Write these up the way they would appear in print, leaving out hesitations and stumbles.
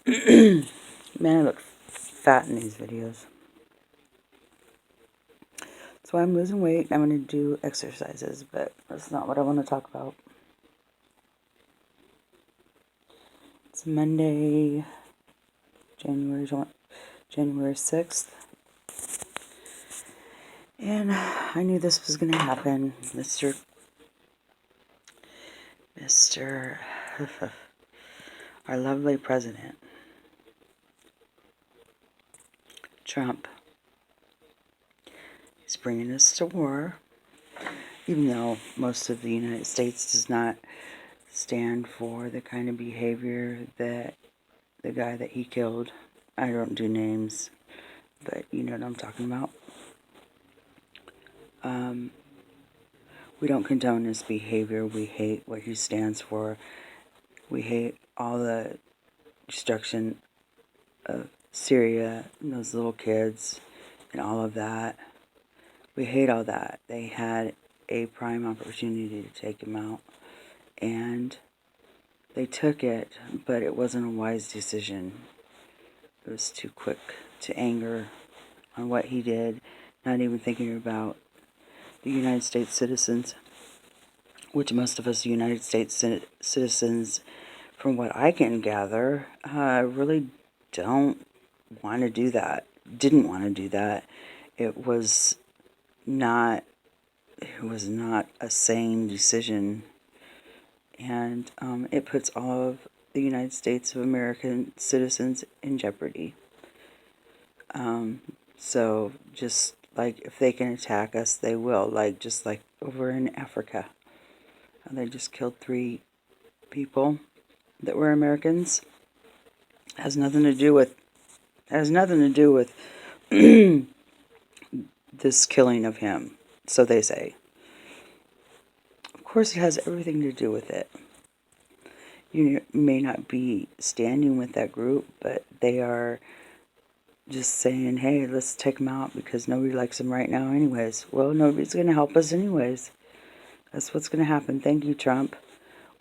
Man, I look fat in these videos. So I'm losing weight. I'm going to do exercises, but that's not what I want to talk about. It's Monday, January 6th. And I knew this was going to happen. Mr. our lovely president, Trump. He's bringing us to war, even though most of the United States does not stand for the kind of behavior that the guy that he killed, I don't do names, but you know what I'm talking about. We don't condone his behavior. We hate what he stands for. We hate all the destruction of Syria and those little kids and all of that. We hate all that. They had a prime opportunity to take him out, and they took it, but it wasn't a wise decision. It was too quick to anger on what he did, not even thinking about the United States citizens, which most of us United States citizens, from what I can gather, really don't want to do that, didn't want to do that. It was not a sane decision, and it puts all of the United States of American citizens in jeopardy. So just like if they can attack us, they will. Just like over in Africa, they just killed 3 people that were Americans. Has nothing to do with this killing of him. So they say. Of course, it has everything to do with it. You may not be standing with that group, but they are just saying, hey, let's take them out because nobody likes them right now anyways. Well, nobody's going to help us anyways. That's what's going to happen. Thank you, Trump.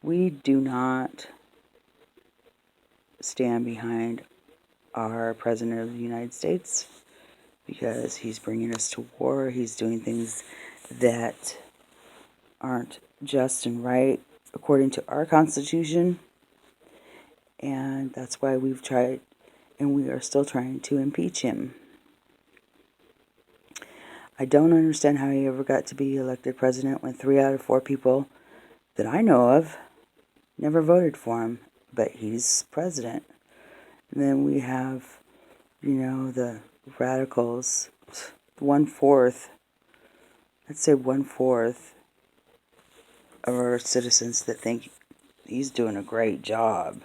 We do not stand behind our President of the United States because he's bringing us to war. He's doing things that aren't just and right according to our Constitution. And that's why we've tried, and we are still trying to impeach him. I don't understand how he ever got to be elected president when 3 out of 4 people that I know of never voted for him, but he's president. And then we have, the radicals, 1/4, I'd say 1/4 of our citizens that think he's doing a great job.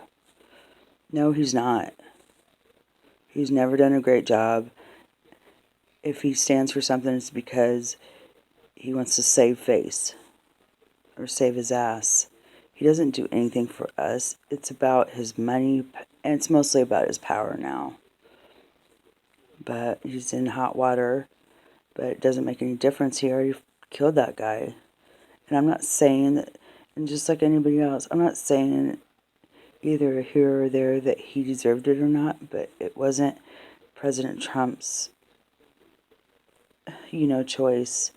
No, he's not. He's never done a great job. If he stands for something, it's because he wants to save face or save his ass. He doesn't do anything for us. It's about his money, and it's mostly about his power now. But he's in hot water, but it doesn't make any difference. He already killed that guy. And I'm not saying that, and just like anybody else, I'm not saying either here or there that he deserved it or not, but it wasn't President Trump's, choice,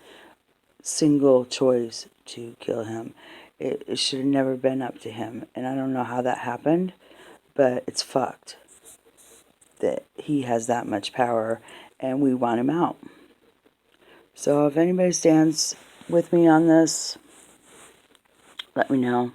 single choice to kill him. It should have never been up to him. And I don't know how that happened, but it's fucked that he has that much power and we want him out. So if anybody stands with me on this, let me know.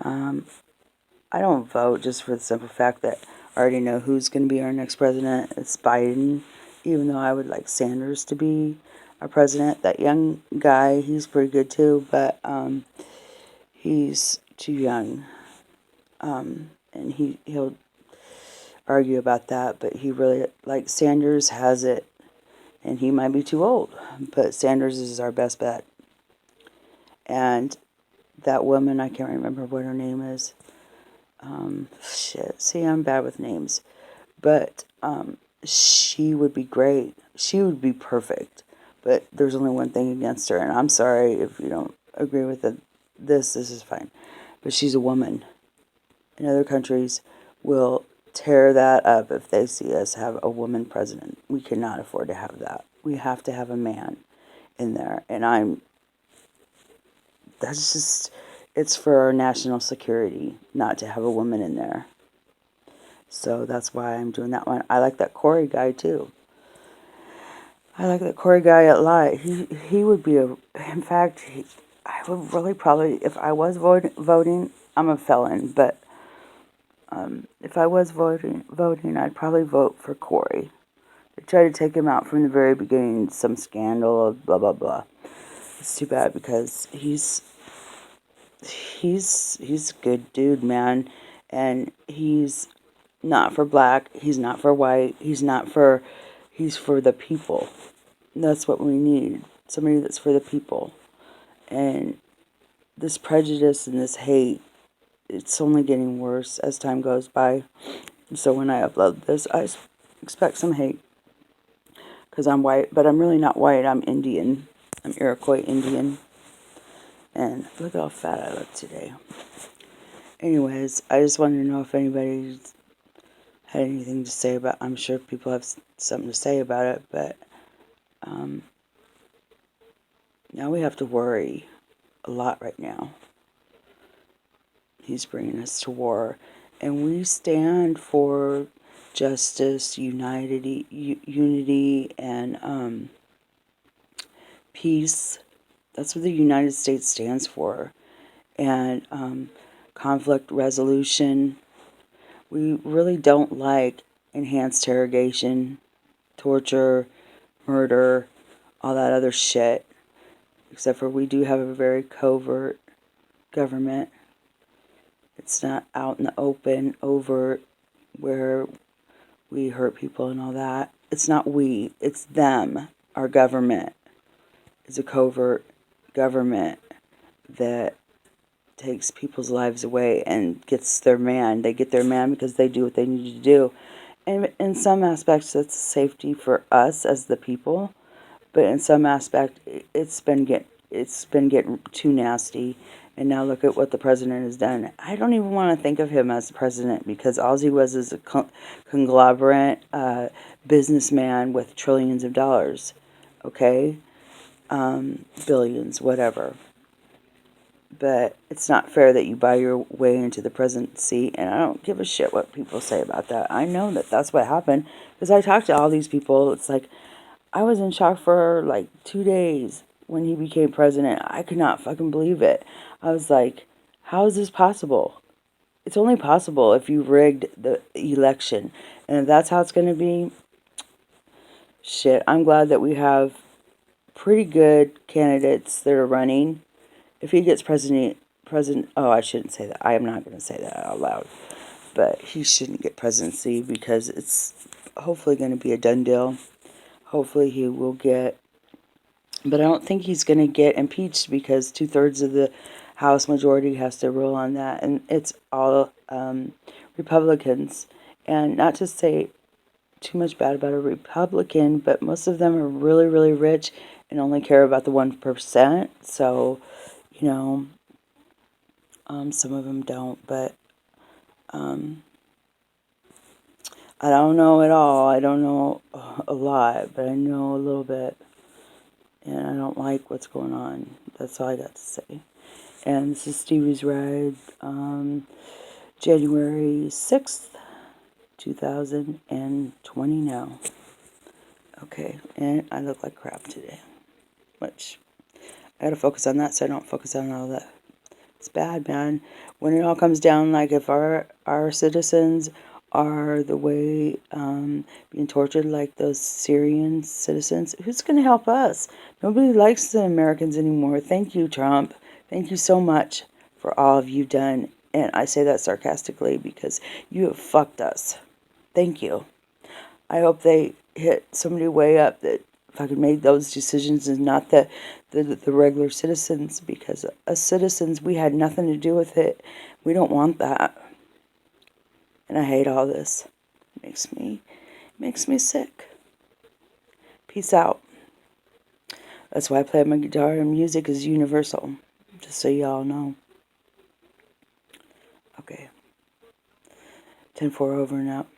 I don't vote just for the simple fact that I already know who's going to be our next president. It's Biden, even though I would like Sanders to be our president. That young guy, he's pretty good too, but he's too young. And he'll argue about that, but he really, like Sanders has it, and he might be too old, but Sanders is our best bet. And that woman, I can't remember what her name is. See, I'm bad with names. But she would be great. She would be perfect. But there's only one thing against her, and I'm sorry if you don't agree with it. This is fine. But she's a woman. In other countries, will tear that up if they see us have a woman president. We cannot afford to have that. We have to have a man in there. And that's just, it's for our national security not to have a woman in there. So that's why I'm doing that one. I like that Corey guy too. I like that Corey guy a lot. He would be in fact, I would really probably, if I was voting, I'm a felon, but if I was voting, I'd probably vote for Corey. They tried to take him out from the very beginning, some scandal of blah blah blah. It's too bad because he's a good dude, man, and he's not for black, he's not for white, he's for the people. And that's what we need. Somebody that's for the people. And this prejudice and this hate, it's only getting worse as time goes by. So when I upload this, I expect some hate because I'm white, but I'm really not white. I'm Indian. I'm Iroquois Indian. And look how fat I look today. Anyways, I just wanted to know if anybody had anything to say about. I'm sure people have something to say about it, but now we have to worry a lot right now. He's bringing us to war, and we stand for justice, unity, and peace. That's what the United States stands for, and conflict resolution. We really don't like enhanced interrogation, torture, murder, all that other shit. Except for we do have a very covert government. It's not out in the open, overt, where we hurt people and all that. It's not we, it's them. Our government is a covert government that takes people's lives away and gets their man. They get their man because they do what they need to do. And in some aspects, it's safety for us as the people. But in some aspect, it's been getting too nasty. And now look at what the president has done. I don't even want to think of him as the president because all he was is a conglomerate businessman with trillions of dollars. Okay? Billions, whatever. But it's not fair that you buy your way into the presidency, and I don't give a shit what people say about that. I know that that's what happened because I talked to all these people. It's like I was in shock for like 2 days when he became president. I could not fucking believe it. I was like, how is this possible? It's only possible if you rigged the election. And if that's how it's going to be, shit, I'm glad that we have pretty good candidates that are running. If he gets oh, I shouldn't say that. I am not going to say that out loud. But he shouldn't get presidency because it's hopefully going to be a done deal. Hopefully he will get, but I don't think he's going to get impeached because 2/3 of the House majority has to rule on that. And it's all Republicans. And not to say too much bad about a Republican, but most of them are really, really rich and only care about the 1%. So, you know, some of them don't, but I don't know at all. I don't know a lot, but I know a little bit. And I don't like what's going on. That's all I got to say. And this is Stevie's Ride, January 6th, 2020 now. Okay, and I look like crap today. Which, I gotta focus on that so I don't focus on all that. It's bad, man. When it all comes down, like if our citizens are the way being tortured like those Syrian citizens, who's going to help us? Nobody likes the Americans anymore. Thank you, Trump. Thank you so much for all of you've done. And I say that sarcastically because you have fucked us. Thank you. I hope they hit somebody way up that fucking made those decisions and not the regular citizens, because us citizens, we had nothing to do with it. We don't want that. And I hate all this. It makes me sick. Peace out. That's why I play my guitar, and music is universal. Just so y'all know. Okay. 10-4 over and out.